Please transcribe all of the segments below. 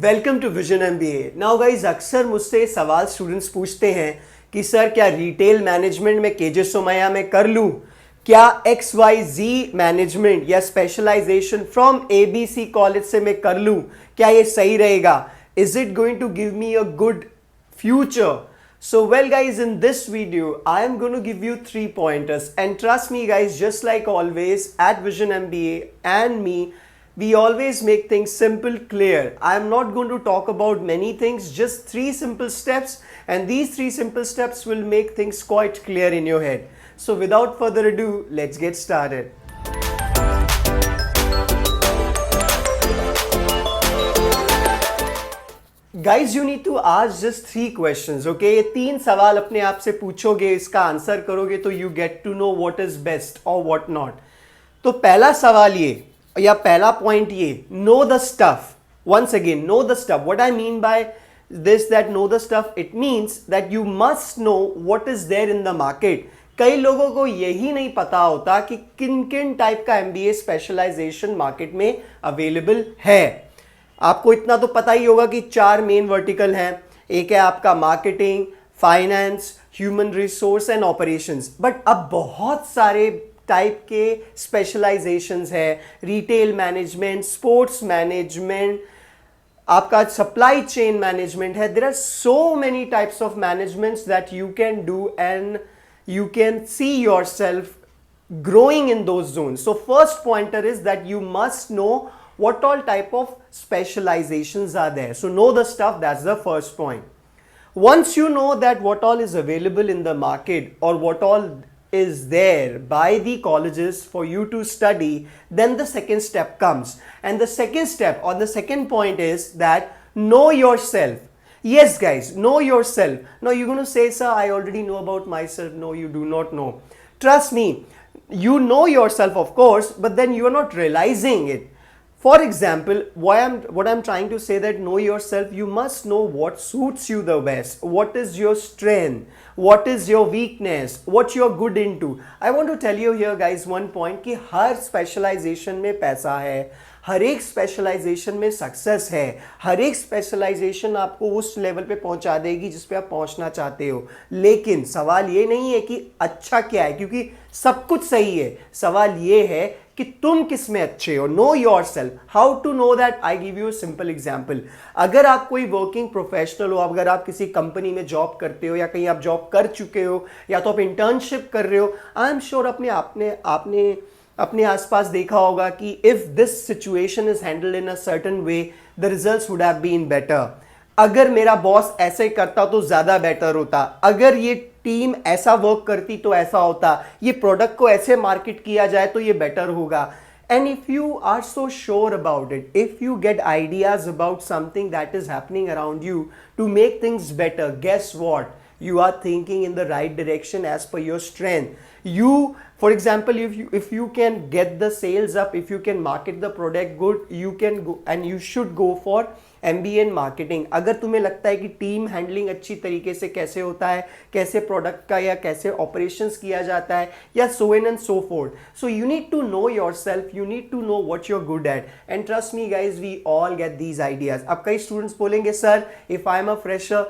Welcome to vision MBA. Now guys, अक्सर मुझसे सवाल स्टूडेंट्स पूछते हैं कि सर क्या रिटेल मैनेजमेंट में केजे सोमैया में कर लूं, क्या एक्स वाई जी मैनेजमेंट या स्पेशलाइजेशन फ्रॉम एबीसी कॉलेज से मैं कर लूं, क्या ये सही रहेगा, is it going to give me a good future? So well guys, in this video I am going to give you 3 pointers, and trust me guys, just like always at Vision MBA and me, we always make things simple, clear. I am not going to talk about many things, just 3 simple steps, and these 3 simple steps will make things quite clear in your head. So without further ado, let's get started. Guys, you need to ask just 3 questions, okay? ये 3 सवाल अपने आप से पूछोगे, इसका answer करोगे तो you get to know what is best और व्हाट नॉट। तो पहला सवाल ये या पहला पॉइंट ये, know the stuff. Once again, know the stuff. What I mean by this, that know the stuff, it means that you must know what is there in the market. कई लोगों को यही नहीं पता होता कि किन किन टाइप का एमबीए स्पेशलाइजेशन मार्केट में अवेलेबल है। आपको इतना तो पता ही होगा कि 4 मेन वर्टिकल हैं। एक है आपका marketing, finance, human resource and operations. But अब बहुत सारे टाइप के स्पेशलाइजेशंस है, रिटेल मैनेजमेंट, स्पोर्ट्स मैनेजमेंट, आपका सप्लाई चेन मैनेजमेंट है। There are so many types of managements that you can do and you can see yourself growing in those zones. So first pointer is that you must know what all type of specializations are there. So know the stuff, that's the first point. Once you know that what all is available in the market or what all is there by the colleges for you to study, then the second step comes. And the second step or the second point is that know yourself. Yes guys, know yourself. Now you're going to say, sir, I already know about myself. No, you do not know. Trust me, you know yourself of course, but then you are not realizing it. For example, what I'm trying to say that know yourself, you must know what suits you the best, what is your strength, what is your weakness, what you're good into. I want to tell you here guys one point कि हर specialization में पैसा है, हर एक specialisation में success है, हर एक specialisation आपको उस लेवल पे पहुंचा देगी जिस पे आप पहुंचना चाहते हो। लेकिन सवाल ये नहीं है कि अच्छा क्या है, क्योंकि सब कुछ सही है। सवाल ये है कि तुम किस में अच्छे हो। Know yourself. How to know that? I give you simple example. अगर आप कोई वर्किंग प्रोफेशनल हो, अगर आप किसी कंपनी में जॉब करते हो या कहीं आप जॉब कर चुके हो या तो आप इंटर्नशिप कर रहे हो, आई एम श्योर आपने अपने आसपास देखा होगा कि if this situation is handled in a certain way, the results would have been better. अगर मेरा बॉस ऐसे करता तो ज्यादा बेटर होता, अगर ये टीम ऐसा वर्क करती तो ऐसा होता, ये प्रोडक्ट को ऐसे मार्केट किया जाए तो ये बेटर होगा। And if you are so sure about it, if you get ideas about something that is happening around you to make things better, guess what? You are thinking in the right direction as per your strength. For example, if you can get the sales up, if you can market the product good, you can go and you should go for MBA in marketing. अगर तुम्हें लगता है कि team handling अच्छी तरीके से कैसे होता है, कैसे प्रोडक्ट का या कैसे ऑपरेशंस किया जाता है, या so on and so forth. So you need to know yourself, you need to know what you're good at. And trust me guys, we all get these ideas. अब कई स्टूडेंट्स बोलेंगे, sir if I'm a fresher,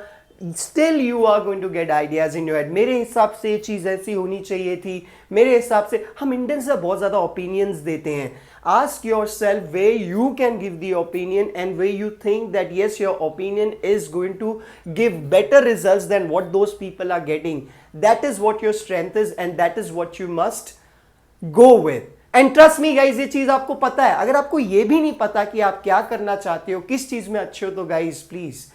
still you are going to get ideas in your head. मेरे हिसाब से ये चीज़ ऐसी होनी चाहिए थी, मेरे हिसाब से। हम इंडियंस से बहुत ज़्यादा ओपिनियंस देते हैं। Ask yourself where you can give the opinion and where you think that yes, your opinion is going to give better results than what those people are getting. That is what your strength is and that is what you must go with. And trust me guys, ये चीज़ आपको पता है। अगर आपको ये भी नहीं पता कि आप क्या करना चाहते हो, किस चीज़ में अच्छे हो, तो guys please,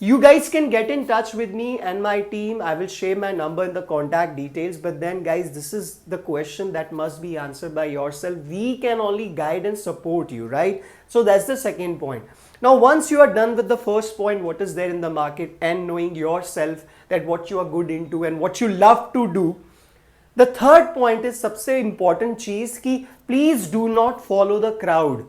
you guys can get in touch with me and my team. I will share my number in the contact details. But then guys, this is the question that must be answered by yourself. We can only guide and support you, right? So that's the second point. Now once you are done with the first point, what is there in the market, and knowing yourself that what you are good into and what you love to do, the third point is सबसे important चीज़ कि please do not follow the crowd.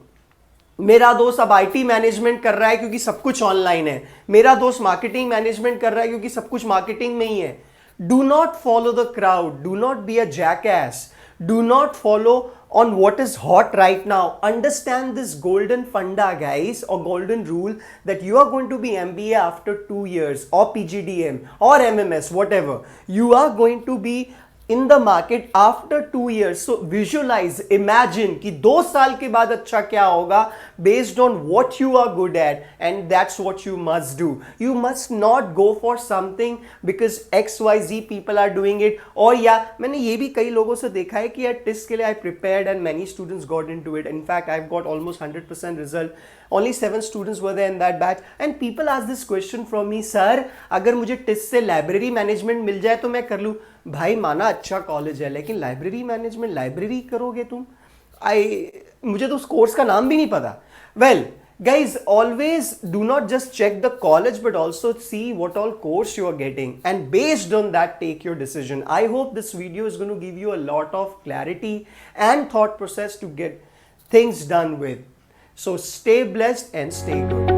मेरा दोस्त अब IT management कर रहा है क्योंकि सब कुछ ऑनलाइन है, मेरा दोस्त मार्केटिंग मैनेजमेंट कर रहा है क्योंकि सब कुछ मार्केटिंग में ही है। Do not follow the crowd, do not be a jackass, Do not follow on what is hot right now. Understand this golden funda, guys, or golden rule, that you are going to be MBA after 2 years, or PGDM or MMS, whatever. You are going to be in the market after 2 years. So visualize, imagine कि 2 साल के बाद अच्छा क्या होगा, based on what you are good at, and that's what you must do. You must not go for something because XYZ people are doing it. और या मैंने ये भी कई लोगों से देखा है कि यार टेस्ट के लिए I prepared and many students got into it. In fact, I've got almost 100% result. Only 7 students were there in that batch, and people ask this question from me, sir, अगर मुझे टेस्ट से library management मिल जाए तो मैं कर लूँ. भाई माना अच्छा कॉलेज है, लेकिन लाइब्रेरी मैनेजमेंट लाइब्रेरी करोगे तुम? मुझे तो उस कोर्स का नाम भी नहीं पता. Well guys, always do not just check the college but also see what all course you are getting, and based on that take your decision. I hope this video is going to give you a lot of clarity and thought process to get things done with. So stay blessed and stay good.